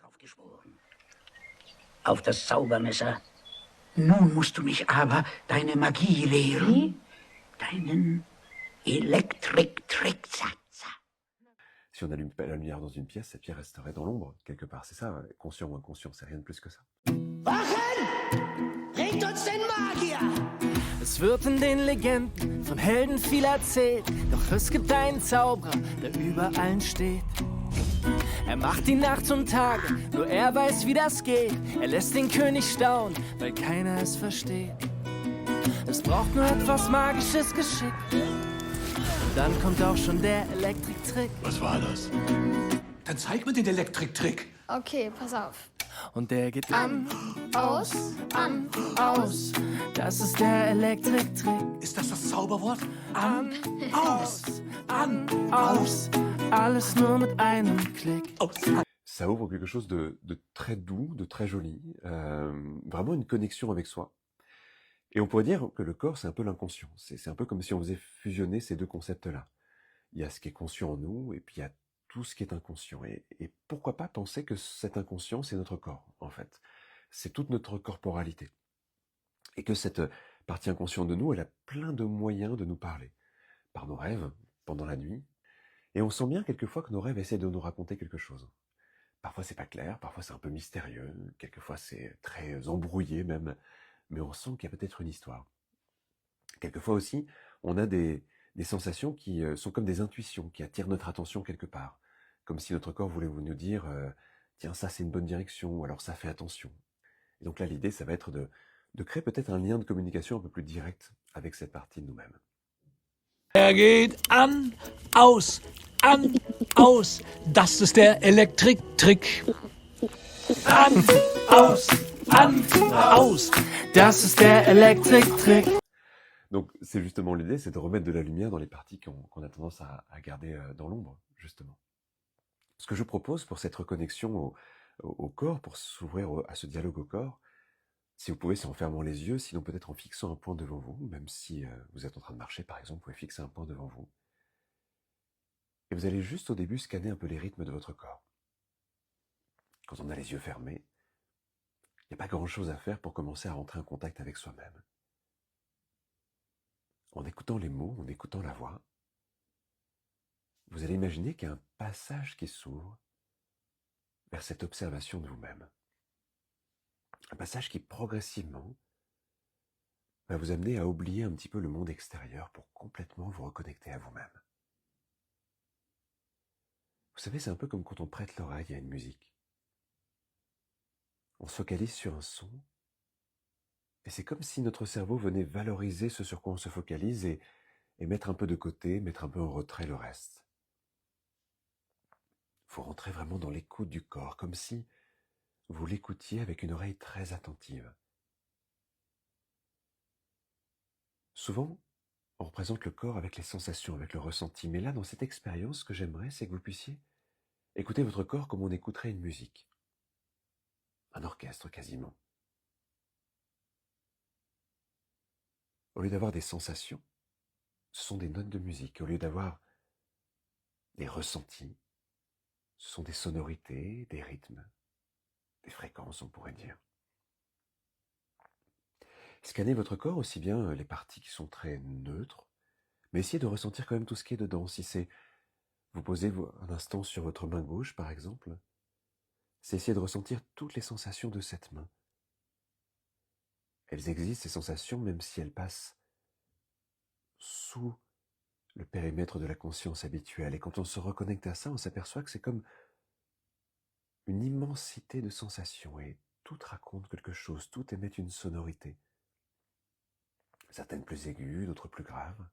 drauf geschworen. Auf das Zaubermesser. Nun musst du mich aber deine Magie lehren. Wie? Deinen Elektrik-Trick. Si on allume pas la lumière dans une pièce, cette pièce resterait dans l'ombre, quelque part. C'est ça, conscient ou inconscient, c'est rien de plus que ça. Wachen! Regt uns den Magier! Es wird in den Legenden von Helden viel erzählt, doch es gibt einen Zauberer, der über allen steht. Er macht die Nacht zum Tage, nur er weiß, wie das geht. Er lässt den König staunen, weil keiner es versteht. Es braucht nur etwas magisches Geschick. Und dann kommt auch schon der Elektrik-Trick. Was war das? Dann zeig mir den Elektrik-Trick. Okay, pass auf. Und der geht an, aus, an, aus. Das ist der Elektrik-Trick. Ist das das Zauberwort? An, aus, an, aus. Alles nur mit einem Klick. Ça ouvre quelque chose de très doux, de très joli, vraiment une connexion avec soi. Et on pourrait dire que le corps, c'est un peu l'inconscient. C'est un peu comme si on faisait fusionner ces deux concepts-là. Il y a ce qui est conscient en nous, et puis il y a tout ce qui est inconscient. Et pourquoi pas penser que cet inconscient, c'est notre corps, en fait. C'est toute notre corporalité. Et que cette partie inconsciente de nous, elle a plein de moyens de nous parler. Par nos rêves, pendant la nuit. Et on sent bien quelquefois que nos rêves essaient de nous raconter quelque chose. Parfois c'est pas clair, parfois c'est un peu mystérieux, quelquefois c'est très embrouillé même, mais on sent qu'il y a peut-être une histoire. Quelquefois aussi, on a des sensations qui sont comme des intuitions, qui attirent notre attention quelque part. Comme si notre corps voulait nous dire « Tiens, ça c'est une bonne direction » ou alors « Ça fait attention ». Et donc là, l'idée, ça va être de créer peut-être un lien de communication un peu plus direct avec cette partie de nous-mêmes. Er geht an, aus, an, aus. Das ist der Elektrik-Trick. An, aus, das ist der Elektrik-Trick. Donc c'est justement l'idée, c'est de remettre de la lumière dans les parties qu'on a tendance à garder dans l'ombre, justement. Ce que je propose pour cette reconnexion au corps, pour s'ouvrir à ce dialogue au corps, si vous pouvez, c'est en fermant les yeux, sinon peut-être en fixant un point devant vous, même si vous êtes en train de marcher par exemple, vous pouvez fixer un point devant vous. Et vous allez juste au début scanner un peu les rythmes de votre corps. Quand on a les yeux fermés, il n'y a pas grand-chose à faire pour commencer à rentrer en contact avec soi-même. En écoutant les mots, en écoutant la voix, vous allez imaginer qu'il y a un passage qui s'ouvre vers cette observation de vous-même. Un passage qui progressivement va vous amener à oublier un petit peu le monde extérieur pour complètement vous reconnecter à vous-même. Vous savez, c'est un peu comme quand on prête l'oreille à une musique. On se focalise sur un son, et c'est comme si notre cerveau venait valoriser ce sur quoi on se focalise et mettre un peu de côté, mettre un peu en retrait le reste. Il faut rentrer vraiment dans l'écoute du corps, comme si vous l'écoutiez avec une oreille très attentive. Souvent, on représente le corps avec les sensations, avec le ressenti. Mais là, dans cette expérience, ce que j'aimerais, c'est que vous puissiez écouter votre corps comme on écouterait une musique. Un orchestre, quasiment. Au lieu d'avoir des sensations, ce sont des notes de musique. Au lieu d'avoir des ressentis, ce sont des sonorités, des rythmes, des fréquences, on pourrait dire. Scannez votre corps, aussi bien les parties qui sont très neutres, mais essayez de ressentir quand même tout ce qui est dedans. Si c'est vous posez un instant sur votre main gauche, par exemple, c'est essayer de ressentir toutes les sensations de cette main. Elles existent, ces sensations, même si elles passent sous le périmètre de la conscience habituelle. Et quand on se reconnecte à ça, on s'aperçoit que c'est comme une immensité de sensations et toutes racontent quelque chose, toutes émettent une sonorité. Certaines plus aiguës, d'autres plus graves.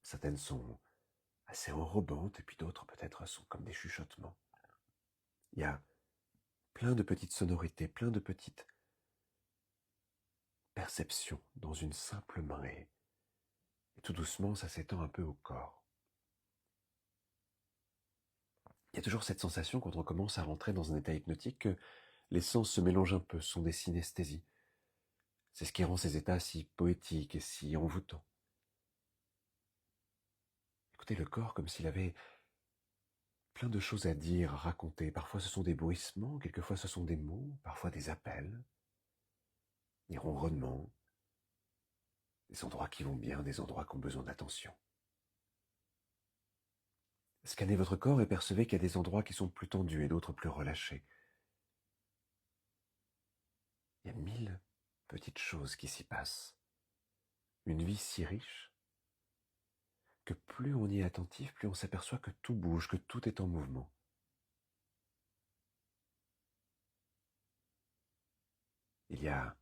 Certaines sont assez enrobantes et puis d'autres peut-être sont comme des chuchotements. Il y a plein de petites sonorités, plein de petites perceptions dans une simple main et tout doucement ça s'étend un peu au corps. Il y a toujours cette sensation quand on commence à rentrer dans un état hypnotique que les sens se mélangent un peu, sont des synesthésies. C'est ce qui rend ces états si poétiques et si envoûtants. Écoutez le corps comme s'il avait plein de choses à dire, à raconter. Parfois ce sont des bruissements, quelquefois ce sont des mots, parfois des appels, des ronronnements, des endroits qui vont bien, des endroits qui ont besoin d'attention. Scannez votre corps et percevez qu'il y a des endroits qui sont plus tendus et d'autres plus relâchés. Il y a 1000 petites choses qui s'y passent. Une vie si riche que plus on y est attentif, plus on s'aperçoit que tout bouge, que tout est en mouvement. Il y a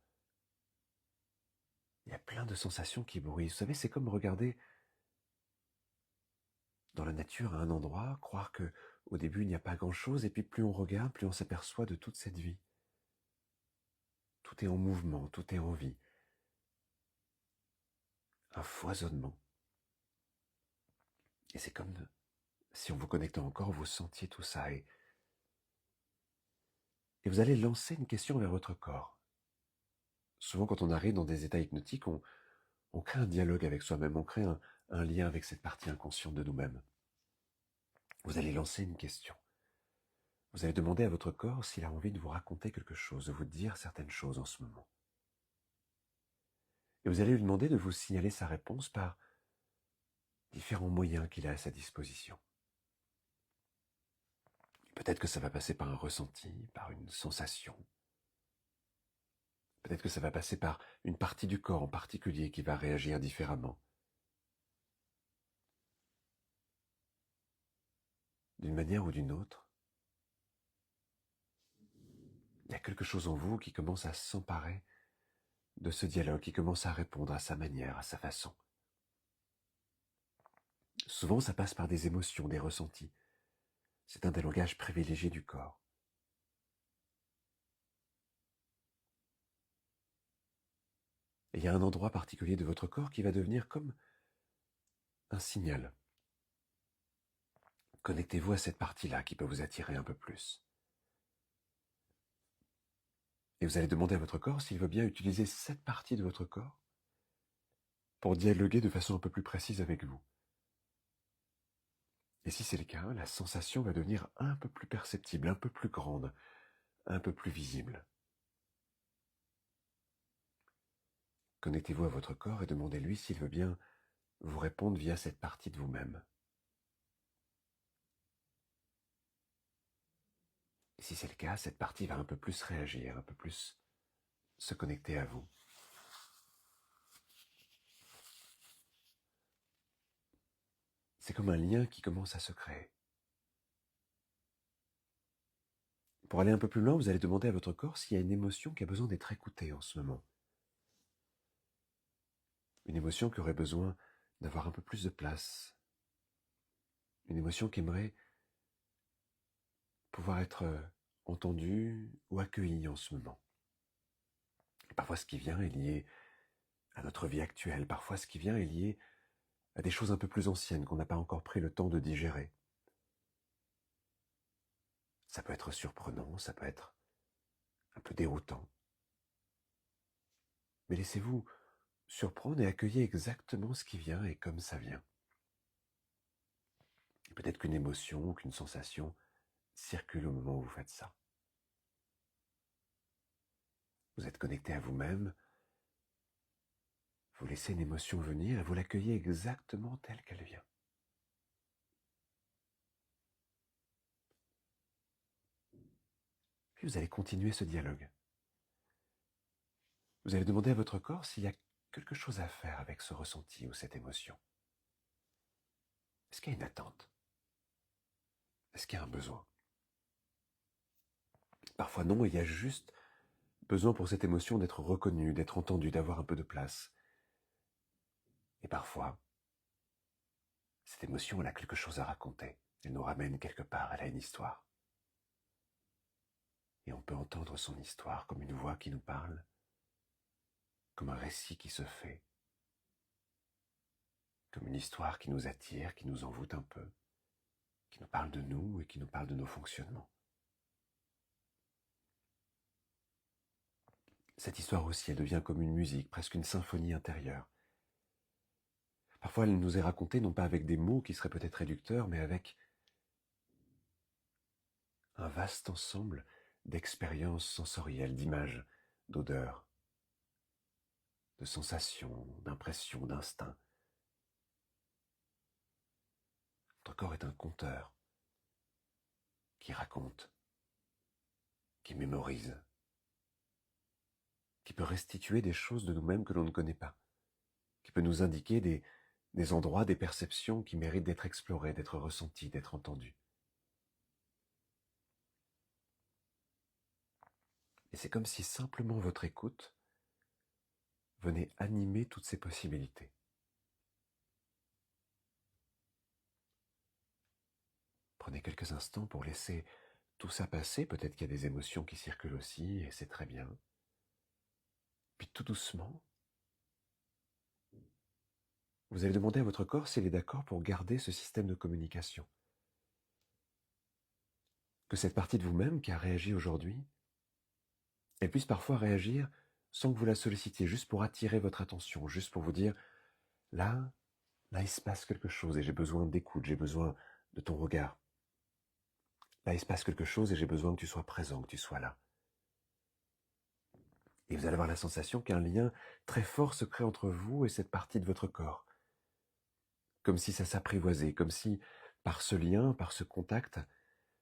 plein de sensations qui bruissent. Vous savez, c'est comme regarder dans la nature à un endroit, croire que au début il n'y a pas grand-chose, et puis plus on regarde, plus on s'aperçoit de toute cette vie. Tout est en mouvement, tout est en vie. Un foisonnement. Et c'est comme si en vous connectant encore, vous sentiez tout ça. Et vous allez lancer une question vers votre corps. Souvent, quand on arrive dans des états hypnotiques, on crée un dialogue avec soi-même, on crée un lien avec cette partie inconsciente de nous-mêmes. Vous allez lancer une question. Vous allez demander à votre corps s'il a envie de vous raconter quelque chose, de vous dire certaines choses en ce moment. Et vous allez lui demander de vous signaler sa réponse par différents moyens qu'il a à sa disposition. Peut-être que ça va passer par un ressenti, par une sensation. Peut-être que ça va passer par une partie du corps en particulier qui va réagir différemment. D'une manière ou d'une autre, il y a quelque chose en vous qui commence à s'emparer de ce dialogue, qui commence à répondre à sa manière, à sa façon. Souvent, ça passe par des émotions, des ressentis. C'est un des langages privilégiés du corps. Et il y a un endroit particulier de votre corps qui va devenir comme un signal. Connectez-vous à cette partie-là qui peut vous attirer un peu plus. Et vous allez demander à votre corps s'il veut bien utiliser cette partie de votre corps pour dialoguer de façon un peu plus précise avec vous. Et si c'est le cas, la sensation va devenir un peu plus perceptible, un peu plus grande, un peu plus visible. Connectez-vous à votre corps et demandez-lui s'il veut bien vous répondre via cette partie de vous-même. Et si c'est le cas, cette partie va un peu plus réagir, un peu plus se connecter à vous. C'est comme un lien qui commence à se créer. Pour aller un peu plus loin, vous allez demander à votre corps s'il y a une émotion qui a besoin d'être écoutée en ce moment. Une émotion qui aurait besoin d'avoir un peu plus de place. Une émotion qui aimerait pouvoir être entendue ou accueillie en ce moment. Et parfois ce qui vient est lié à notre vie actuelle. Parfois ce qui vient est lié à des choses un peu plus anciennes qu'on n'a pas encore pris le temps de digérer. Ça peut être surprenant, ça peut être un peu déroutant. Mais laissez-vous surprendre et accueillez exactement ce qui vient et comme ça vient. Et peut-être qu'une émotion ou qu'une sensation circule au moment où vous faites ça. Vous êtes connecté à vous-même, vous laissez une émotion venir et vous l'accueillez exactement telle qu'elle vient. Puis vous allez continuer ce dialogue. Vous allez demander à votre corps s'il y a quelque chose à faire avec ce ressenti ou cette émotion. Est-ce qu'il y a une attente? Est-ce qu'il y a un besoin? Parfois non, il y a juste besoin pour cette émotion d'être reconnue, d'être entendue, d'avoir un peu de place. Et parfois, cette émotion, elle a quelque chose à raconter. Elle nous ramène quelque part, elle a une histoire. Et on peut entendre son histoire comme une voix qui nous parle, comme un récit qui se fait, comme une histoire qui nous attire, qui nous envoûte un peu, qui nous parle de nous et qui nous parle de nos fonctionnements. Cette histoire aussi, elle devient comme une musique, presque une symphonie intérieure. Parfois, elle nous est racontée non pas avec des mots qui seraient peut-être réducteurs, mais avec un vaste ensemble d'expériences sensorielles, d'images, d'odeurs, de sensations, d'impressions, d'instincts. Votre corps est un conteur qui raconte, qui mémorise, qui peut restituer des choses de nous-mêmes que l'on ne connaît pas, qui peut nous indiquer des endroits, des perceptions qui méritent d'être explorées, d'être ressenties, d'être entendues. Et c'est comme si simplement votre écoute venait animer toutes ces possibilités. Prenez quelques instants pour laisser tout ça passer. Peut-être qu'il y a des émotions qui circulent aussi, et c'est très bien. Puis tout doucement, vous allez demander à votre corps s'il est d'accord pour garder ce système de communication. Que cette partie de vous-même qui a réagi aujourd'hui, elle puisse parfois réagir sans que vous la sollicitiez, juste pour attirer votre attention, juste pour vous dire, là, il se passe quelque chose et j'ai besoin d'écoute, j'ai besoin de ton regard. Là, il se passe quelque chose et j'ai besoin que tu sois présent, que tu sois là. Et vous allez avoir la sensation qu'un lien très fort se crée entre vous et cette partie de votre corps. Comme si ça s'apprivoisait, comme si, par ce lien, par ce contact,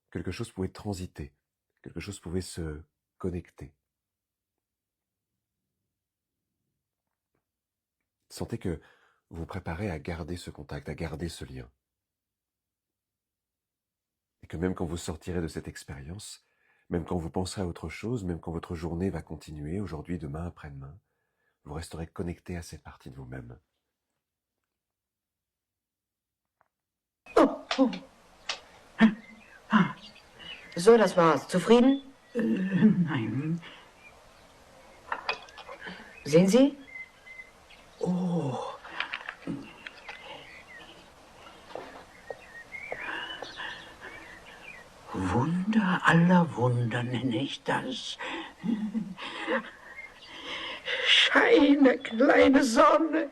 quelque chose pouvait transiter, quelque chose pouvait se connecter. Sentez que vous vous préparez à garder ce contact, à garder ce lien. Et que même quand vous sortirez de cette expérience, même quand vous penserez à autre chose, même quand votre journée va continuer, aujourd'hui, demain, après-demain, vous resterez connecté à cette partie de vous-même. So, das war's. Zufrieden? Nein. Sehen Sie? Oh. Wunder aller Wunder nenne ich das. Scheine, kleine Sonne.